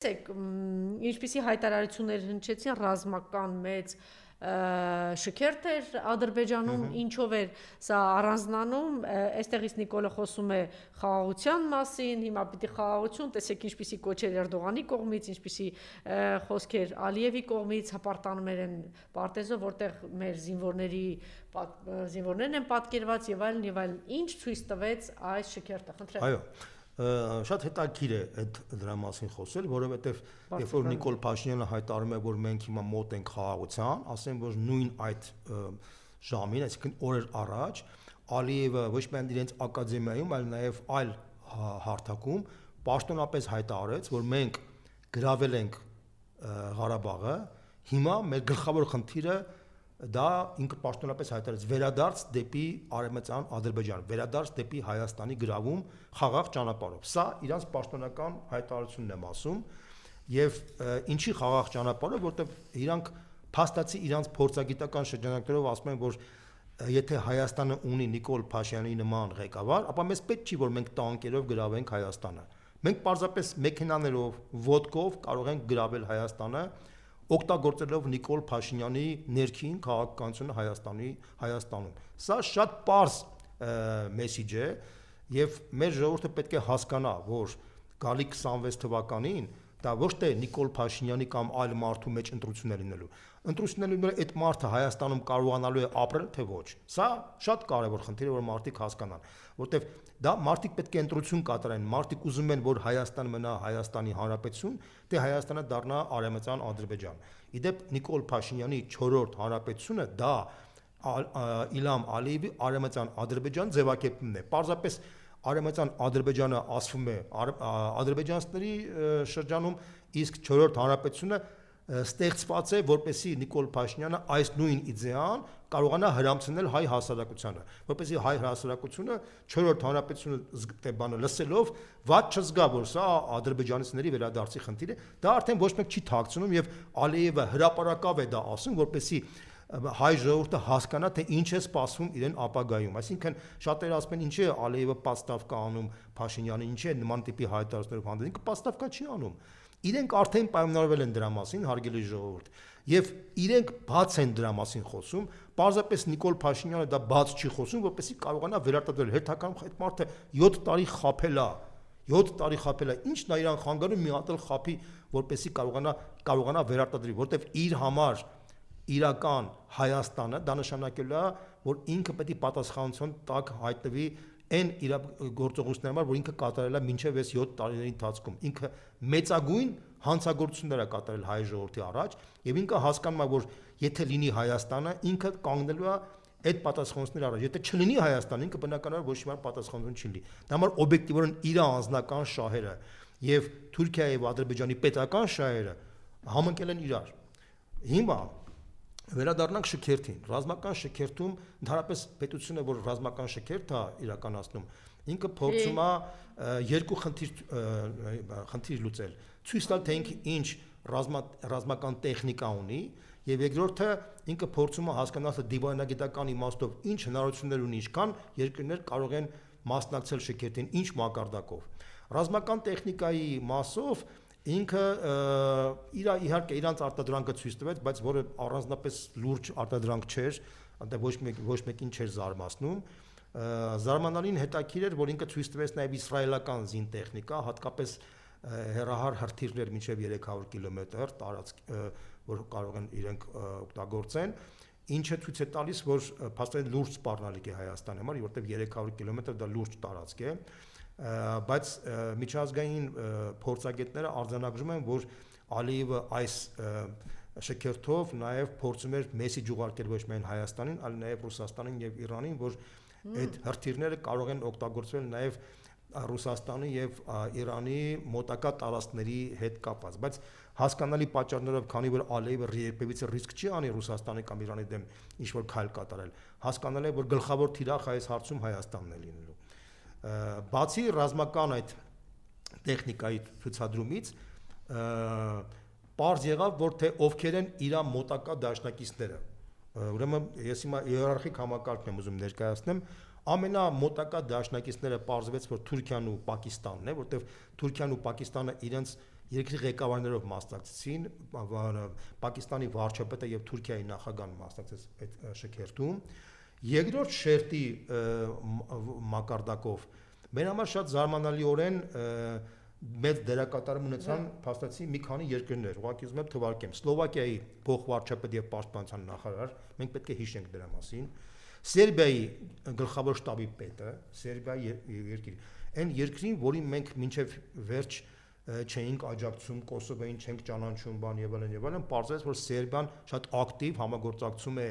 Ինչպիսի հայտարարություններ հնչեցին ռազմական մեծ շքերթ էր Ադրբեջանում, ինչով էր սա առանձնանում, այստեղից Նիկոլը խոսում է խաղաղության մասին, հիմա պիտի խաղաղություն, տեսեք ինչպիսի կոչեր Էրդողանի կողմից, ինչպիսի խոսքեր Ալիևի կողմից հպարտանում են պարտեզով, որտեղ մեր զինվորներն են պատկերված եւ այլն, ինչ ցույց տվեց այս շքերթը, խնդրեմ։ Այո, շատ հետաքրքիր է այդ դրա մասին խոսել, որովհետև երբ որ Նիկոլ Փաշինյանը հայտարարում է, որ մենք հիմա մոտ ենք խաղաղության, ասեմ, որ նույն այդ ժամին, այսինքն օրեր առաջ, Ալիևը ոչ միայն իրենց ակադեմիայում, այլ նաև այլ հարթակում պաշտոնապես հայտարարեց, որ մենք գրավել ենք Ղարաբաղը, հիմա մեր գլխավոր խնդիրը դա ինքը պաշտոնապես հայտարարեց վերադարձ դեպի Արևմտյան Ադրբեջան, վերադարձ դեպի Հայաստանի գրավում խաղաղ ճանապարհով։ Սա իրանց պաշտոնական հայտարարությունն եմ ասում, եւ ինչի խաղաղ ճանապարհով, որտեղ իրանք փաստացի իրանց փորձագիտական շրջանակներով ասում են, որ եթե Հայաստանը ունի Նիկոլ Փաշինյանի նման ղեկավար, ապա մեզ պետք չի, որ մենք տանկերով գրավենք Հայաստանը։ Մենք պարզապես մեքենաներով, ոդկով կարող ենք գրավել Հայաստանը, օգտագործելով Նիկոլ Փաշինյանի ներքին քաղաքականությունը Հայաստանում։ Սա շատ պարզ մեսիջ է եւ մեր ժողովուրդը պետք է հասկանա, որ գալի 26 թվականին դա ոչ թե Նիկոլ Փաշինյանի կամ այլ մարդու մեջ ընտրություն է լինելու։ Ընտրությունն լինելու այդ մարդը Հայաստանում կարողանալու է ապրել թե ոչ։ Սա շատ կարևոր խնդիր է, որ մարդիկ հասկանան, որտեվ դա մարդիկ պետք է ընտրություն կատարեն, մարդիկ ուզում են, որ Հայաստանը մնա Հայաստանի Հանրապետություն, թե Հայաստանը դառնա Արևմտյան Ադրբեջան։ Իդեպ Նիկոլ Փաշինյանի 4-րդ հանրապետությունը դա Իլհամ Ալիևի Արևմտյան Ադրբեջան ձևակերպումն է։ Պարզապես Արևմտյան Ադրբեջանը ասվում է ադրբեջանցիների շրջանում, իսկ 4-րդ հանրապետությունը ստեղծված է, որպեսզի Նիկոլ Փաշինյանը այս նույն իդեան կարողանա հրամցնել հայ հասարակությանը, որպեսզի հայ հասարակությունը 4-րդ հանրապետությունը լսելով վատ չզգա, որ սա ադրբեջանցիների վերադարձի խնդիր է, դա արդեն ոչ մեկ չի թաքցնում եւ Ալիևը հրապարակավ է դա ասում, որպեսզի հայ ժողովուրդը հասկանա, թե ինչ է սպասվում իրեն ապագայում։ Այսինքն շատերը ասում են, ինչի է Ալիևը պաստավկա անում Փաշինյանը, ինչի է նման տիպի հայտարարություններով հանդես, ինքը պաստավկա չի անում։ Իրենք արդեն պայմանավորվել են դրա մասին, հարգելի ժողովուրդ, եւ իրենք բաց են դրա մասին խոսում, պարզապես Նիկոլ Փաշինյանը դա բաց չի խոսում, որպեսզի կարողանա վերարտադրել հերթական այդ մարդը 7 տարի խաբել է, 7 տարի խաբել է, ինչն է իրան խանգարում մի հատ էլ խափի, որպեսզի կարողանա վերարտադրի, որտեվ իր համար իրական Հայաստանը դա նշանակելու է, որ ինքը պետք է պատասխանատվություն տակ հայտնվի այն իր գործողությունների համար, որ ինքը կատարել է մինչև այս 7 տարիների ընթացքում։ Ինքը մեծագույն հանցագործություններ է կատարել հայ ժողովրդի առաջ, եւ ինքը հասկանում է, որ եթե լինի Հայաստանը, ինքը կանգնելու է այդ պատասխանատվությունների առաջ։ Եթե չլինի Հայաստանը, ինքը բնականաբար ոչ մի պատասխանատվություն չի լինի։ Դա համար օբյեկտիվորեն իր անձնական շահերը եւ Թուրքիայի եւ Ադրբեջանի պետական շահերը համընկել են իրար։ Հիմա վերադառնանք շքերթին։ Ռազմական շքերթում ընդհանրապես պետությունը, որ ռազմական շքերթ է իրականացնում, ինքը փորձում է երկու խնդիր լուծել։ Ցույց տալ, թե ինքը ինչ ռազմական տեխնիկա ունի, եւ երկրորդը ինքը փորձում է հասկանալ, թե դիվանագիտական իմաստով ինչ հնարավորություններ ունի, ինչքան երկրներ կարող են մասնակցել շքերթին, ինչ մակարդակով։ Ռազմական տեխնիկայի մասով ինքը իհարկե իրանց արտադրանքը ցույց տվեց, բայց որը առանձնապես լուրջ արտադրանք չէր, այնտեղ ոչ մեկին չէր զարմացնում։ Զարմանալին հետաքրիր էր, որ ինքը ցույց տվեց նաև իսրայելական զինտեխնիկա, հատկապես հեռահար հրթիռներ մինչև 300 կիլոմետր տարածք, որ կարող են իրենք օգտագործեն, ինչը ցույց է տալիս, որ փաստորեն լուրջ սպառնալիք է Հայաստանի համար, որտեղ 300 կիլոմետր դա լուրջ տարածք է։ Բայց միջազգային փորձագետները արձանագրում են, որ Ալիևը այս շքերթով նաև փորձում էր մեսիջ ուղարկել ոչ միայն Հայաստանին, այլ նաև Ռուսաստանին եւ Իրանին, որ այդ հրթիռները կարող են օգտագործվել նաև Ռուսաստանի եւ Իրանի մոտակա տարածքների հետ կապված, բայց հասկանալի պատճառներով, քանի որ Ալիևը երբևիցե ռիսկ չի անի Ռուսաստանի կամ Իրանի դեմ ինչ որ քայլ կատարել, հասկանալի է, որ գլխավոր թիրախը այս հարցում Հայաստանն է լինելու։ Բացի ռազմական այդ տեխնիկայի ցուցադրումից պարզ եղավ, որ թե ովքեր են իր մոտակա դաշնակիցները։ Ուրեմն ես հիմա հիերարխիկ համակարգն եմ ուզում ներկայացնեմ, ամենամոտակա դաշնակիցները պարզվեց, որ Թուրքիան ու Պակիստանն է, որտեղ Թուրքիան ու Պակիստանը իրենց երկրի ղեկավարներով մասնակցեցին, Պակիստանի վարչապետը եւ Թուրքիայի նախագահան մասնակցեց այդ շքերթում։ Երկրորդ շերտի մակարդակով մեր համար շատ զարմանալիորեն մեծ դերակատարում ունեցան փաստացի մի քանի երկրներ, ուղղակի ուզում եմ թվարկեմ, Սլովակիայի փոխվարչապետ եւ պաշտպանության նախարար, մենք պետք է հիշենք դրա մասին, Սերբիայի գլխավոր շտաբի պետը, Սերբիայի երկիր, այն երկրին, որին մենք մինչև վերջ չէինք աջակցում, Կոսովոյին չենք ճանաչում, բան եւ այլն, պարզվեց, որ Սերբիան շատ ակտիվ համագործակցում է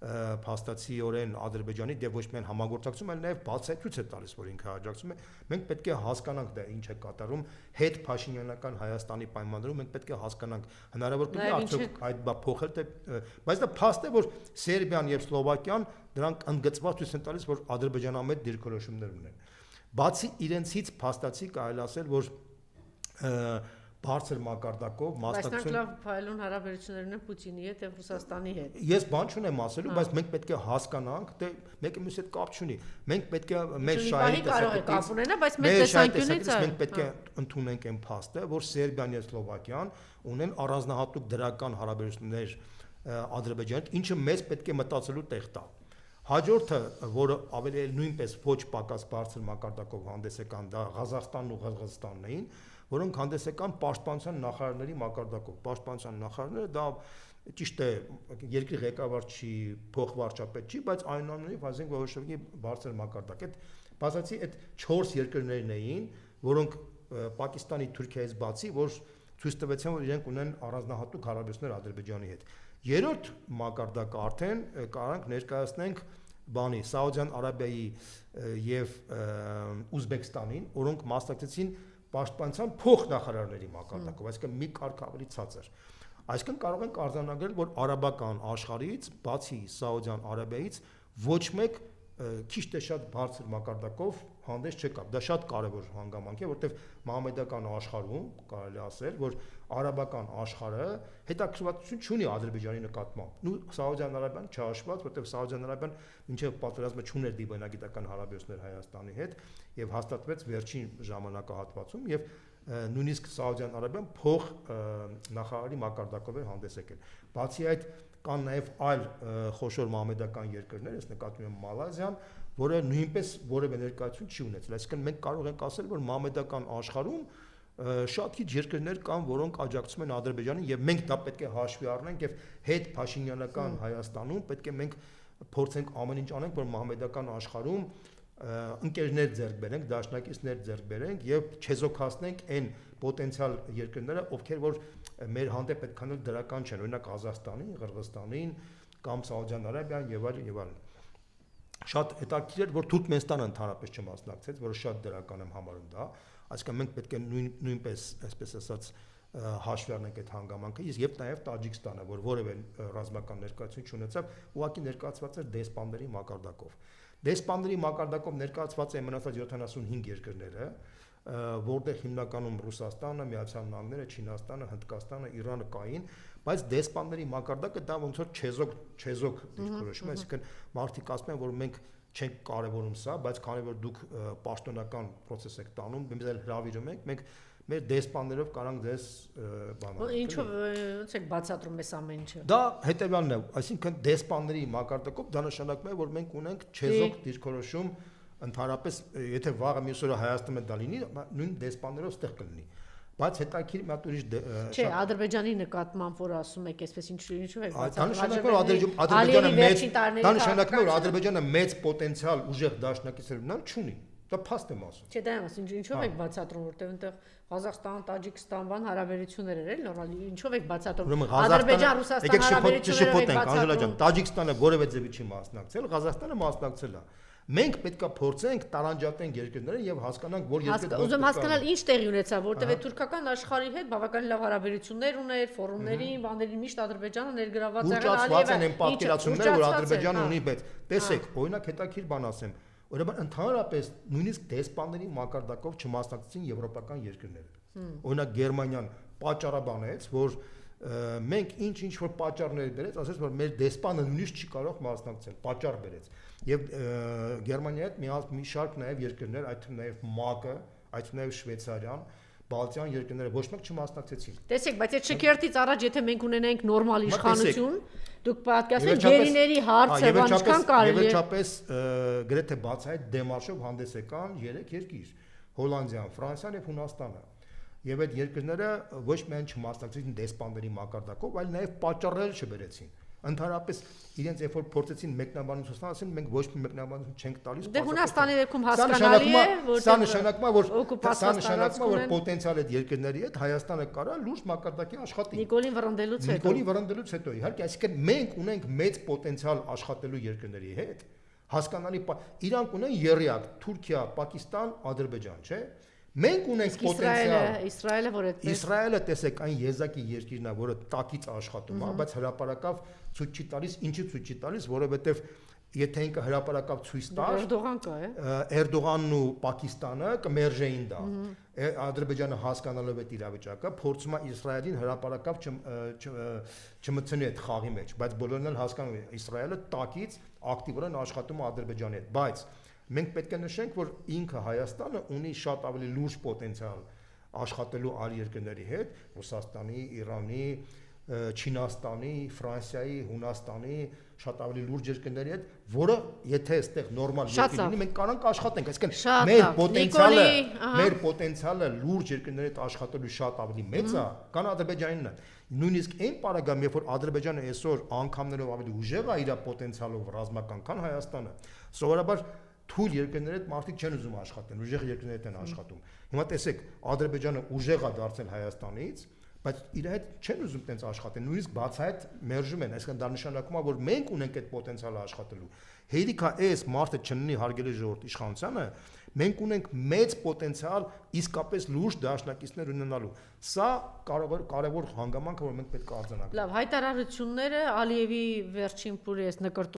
փաստացիորեն Ադրբեջանի դե ոչ միայն համագործակցում, այլ նաև բացատրույց է տալիս, որ ինքը աջակցում է։ Մենք պետք է հասկանանք դա ինչ է կատարում հետ Փաշինյանական Հայաստանի պայմաններում, մենք պետք է հասկանանք հնարավոր կլինի արդյոք այդ բա փոխել թե, բայց դա փաստ է, որ Սերբիան եւ Սլովակիան դրանք ընդգծված ցույց են տալիս, որ ադրբեջանամետ դիրքորոշումներ ունեն։ Բացի իրենցից փաստացի կարելի ասել, որ բարձր մակարդակով մասնակցություն։ Բայց լավ փայլուն հարաբերություններ ունեն Պուտինի հետ եւ Ռուսաստանի հետ։ Ես բան չունեմ ասելու, բայց մենք պետք է հասկանանք, թե մեկը մյուսի հետ կապ չունի։ Մենք պետք է մեր շահերի տեսակետից մենք պետք է ընդունենք այն փաստը, որ Սերբիան եւ Սլովակիան ունեն առանձնահատուկ դրական հարաբերություններ Ադրբեջանի հետ, ինչը մեզ պետք է մտածելու տեղ տա։ Հաջորդը, որը ավելի նույնպես ոչ պակաս բարձր մակարդակով հանդես եկան, դա Ղազախստանն ու Ղրղզստանն էին, որոնք հանդես եկան պաշտպանության նախարարների մակարդակով։ Պաշտպանության նախարարները դա ճիշտ է, երկրի ղեկավար չի, փոխվարչապետ չի, բայց այնուամենայնիվ այսինքն որոշակի բարձր մակարդակ։ Այդ բացացի այդ 4 երկրներն էին, որոնք Պակիստանի, Թուրքիայից բացի, որ ցույց տվեցին, որ իրենք ունեն առանձնահատուկ հարաբերություններ Ադրբեջանի հետ։ Երրորդ մակարդակը արդեն կարանք ներկայացնենք բանի Սաուդյան Արաբիայի եւ Ուզբեկստանին, որոնք մասնակցեցին պաշտպանության փոխնախարարների մակարդակով, այսինքն մի կարգ ավելի ցածր։ Այսինքն կարող ենք արձանագրել, որ արաբական աշխարհից, բացի Սաուդյան Արաբիայից, ոչ մեկ քիչ թե շատ բարձր մակարդակով հանդես չեկավ։ Դա շատ կարևոր հանգամանք է, որտեղ մահմեդական աշխարհում կարելի ասել, որ արաբական աշխարհը հետաքրքրություն չունի Ադրբեջանի նկատմամբ։ Ու Սաուդյան Արաբիան չհաշված, որտեղ Սաուդյան Արաբիան մինչև պատերազմը չուներ դիվանագիտական հարաբերություններ Հայաստանի հետ եւ հաստատվեց վերջին ժամանակահատվածում եւ նույնիսկ Սաուդյան Արաբիան փող նախարարի մակարդակով էր հանդես եկել։ Բացի այդ կան նաև այլ խոշոր մահմեդական երկրներ, ես նկատում եմ Մալազիան, որը նույնպես որևէ ներկայություն չի ունեցել։ Այսինքն մենք կարող ենք ասել, որ մահմեդական աշխարհում շատ քիչ երկրներ կան, որոնք աջակցում են Ադրբեջանին եւ մենք դա պետք է հաշվի առնենք եւ հետ Փաշինյանական Հայաստանում պետք է մենք փորձենք ամեն ինչ անենք, որ մահմեդական աշխարհում ընկերներ ձեռք բերենք, դաշնակիցներ ձեռք բերենք եւ չեզոքացնենք այն պոտենցիալ երկրները, ովքեր որ մեր հանդեպ այդքան էլ դրական չեն, օրինակ Ղազախստանին, Ղրղզստանին կամ Սաուդյան Արաբիան եւ այլն եւ այլն։ Շատ հետաքրքիր էր, որ Թուրքմենստանը ընդհանրապես չմասնակցեց, որը շատ դրական եմ համարում դա, այսինքն մենք պետք է նույնպես, այսպես ասած, հաշվի առնենք այդ հանգամանքը, եւ նաեւ Տաջիկստանը, որ որևէ ռազմական ներկայություն չունեցավ, ուղղակի ներկայացված էր դեսպանների մակարդակով։ Դեսպանների մակարդակով ներկայացված են մնացած 75 երկրները, որտեղ հիմնականում Ռուսաստանը, Միացյալ Նահանգները, Չինաստանը, Հնդկաստանը, Իրանը կային, բայց դեսպանների մակարդակը դա ոնց որ չեզոք դիրքորոշում է, այսինքն մարդիկ ասում են, որ մենք չենք կարևորում սա, բայց քանի որ դուք պաշտոնական process եք տանում, մենք էլ հրավիրում ենք, մենք մեր դեսպաններով կարանք դες բանալ։ Ինչով ոնց եք բացատրում այս ամեն ինչը։ Դա հետեւյալն է, այսինքն դեսպանների մակարդակով դա նշանակում է, որ մենք ունենք չեզոք դիրքորոշում ընդհանրապես, եթե վաղը մյուս օրը Հայաստանում դա լինի, նույն դեսպաններով ստեղ կլինի։ Բայց հետաքրքիր մի հատ ուրիշ Չէ, Ադրբեջանի նկատմամբ որ ասում եք, այսպես ինչու եք բացատրում։ Դա նշանակում է, որ Ադրբեջանը մեծ պոտենցիալ ուժեղ դաշնակիցներ ունենալ չունի։ Դա փաստ եմ ասում։ Չէ, դա եմ ասում, ինչով եք բացատրում, որտեղ այնտեղ Ղազախստան, Տաջիկստան բան հարաբերություններ էր, նորմալ, ինչով եք բացատրում։ Ադրբեջան-Ռուսաստան հարաբերությունները Տաջիկստանը որևէ ձևի չի մասնակցել, Ղազախստանը մասնակցել է։ Մենք պետքա փորձենք տարանջատենք երկրները եւ հասկանանք, որ երկրները ուզում հասկանալ ինչ տեղի ունեցավ, որտեղ է թուրքական աշխարհի հետ բավականին լավ հարաբերություններ ուներ, ֆորումների, բաների միշտ Ադրբեջանը ներգրաված եղել Ալիևը։ Ուղղված են պատկերացումներ, որ Ադրբեջանը ունի, բայց տեսեք, օրինակ հետաքրիր բան ասեմ, ուրեմն ընդհանրապես նույնիսկ դեսպանների մակարդակով չմասնակցեցին եվրոպական երկրները։ Օրինակ Գերմանիան պատճառաբանեց, որ մենք ինչ որ պատճառներ բերեց, ասես որ մեր դեսպանը նույնիսկ չի կարող մասնակցել, պատճառ բերեց։ Եվ Գերմանիայի հետ մի շարք նաև երկրներ, այդ թվում նաև ՄԱԿ-ը, այդ թվում նաև Շվեյցարիան, Բալտյան երկրները ոչ մեկ չմասնակցեցին։ Տեսեք, բայց այդ շքերթից առաջ եթե մենք ունենայինք նորմալ Մա իշխանություն, դուք պատկասեք Եվ գերիների հարցը վերջապես ինչքան կարելի է։ վերջապես գրեթե բացահայտ դեմարշով հանդես եկան 3 երկիր՝ Հոլանդիան, Ֆրանսիան եւ Հունաստանը։ Եվ այդ երկրները ոչ միայն չմասնակցեցին դեսպանների մակարդակով, այլ նաև պատճառներ չբերեցին։ Ընդհանրապես իրենց երբ որ փորձեցին մեկնաբանություն ստանալ, ասեն մենք ոչ մի մեկնաբանություն չենք տալիս։ Դե Հունաստանի դեպքում հասկանալի է, սա նշանակում է, որ որ պոտենցիալ այդ երկրների հետ Հայաստանը կարա լուրջ մակարդակի աշխատի։ Նիկոլին վռնդելուց հետո իհարկե, այսինքն մենք ունենք մեծ պոտենցիալ աշխատելու երկրների հետ, հասկանալի իրանք ունեն եռյակ Թուրքիա, Պակիստան, Ադրբեջան, չէ՞։ Մենք ունենք պոտենցիալ Իսրայելը, որ այդպես Իսրայելը տեսեք այն եզակի երկիրն է, որը տակից աշխատում է, բայց հրապարակավ ցույց չի տալիս, ինչի ցույց չի տալիս, որովհետև եթե ինքը հրապարակավ ցույց տար, Էրդողան կա, Էրդողանն ու Պակիստանը կմերժեին դա։ Ադրբեջանը հասկանալով այդ իրավիճակը, փորձում է Իսրայելին հրապարակավ չմտցնի այդ խաղի մեջ, բայց բոլորն էլ հասկանում են, Իսրայելը տակից ակտիվորեն աշխատում է Ադրբեջանի հետ, բայց մենք պետք է նշենք, որ ինքը Հայաստանը ունի շատ ավելի լուրջ պոտենցիալ աշխատելու այլ երկրների հետ, Ռուսաստանի, Իրանի, Չինաստանի, Ֆրանսիայի, Հունաստանի, շատ ավելի լուրջ երկրների հետ, որը եթե այստեղ նորմալ երկիր լինի, մենք կարանք աշխատենք, այսինքն մեր պոտենցիալը լուրջ երկրների հետ աշխատելու շատ ավելի մեծ է, քան Ադրբեջանինն է։ Նույնիսկ այն պարագայում, երբ որ Ադրբեջանը այսօր անգամներով ավելի ուժեղ է իր պոտենցիալով ռազմական, քան Հայաստանը, սովորաբար թույլ երկրների հետ մարդիկ չեն ուզում աշխատեն, ուժեղ երկրների հետ են աշխատում։ Հիմա տեսեք, Ադրբեջանը ուժեղ է դարձել Հայաստանից, բայց իր հետ չեն ուզում տենց աշխատեն, նույնիսկ բացահայտ մերժում են, այսինքն դա նշանակում է, որ մենք ունենք այդ պոտենցիալը աշխատելու։ Հերիքա այս մարդը չննի հարգելի ժողովուրդ իշխանությանը, մենք ունենք մեծ պոտենցիալ իսկապես լուրջ դաշնակիցներ ունենալու։ Սա կարևոր հանգամանք է, որ մենք պետք է արձանագրենք։ Լավ, հայտարարությունները Ալիևի վերջին փուլի այս նկրտում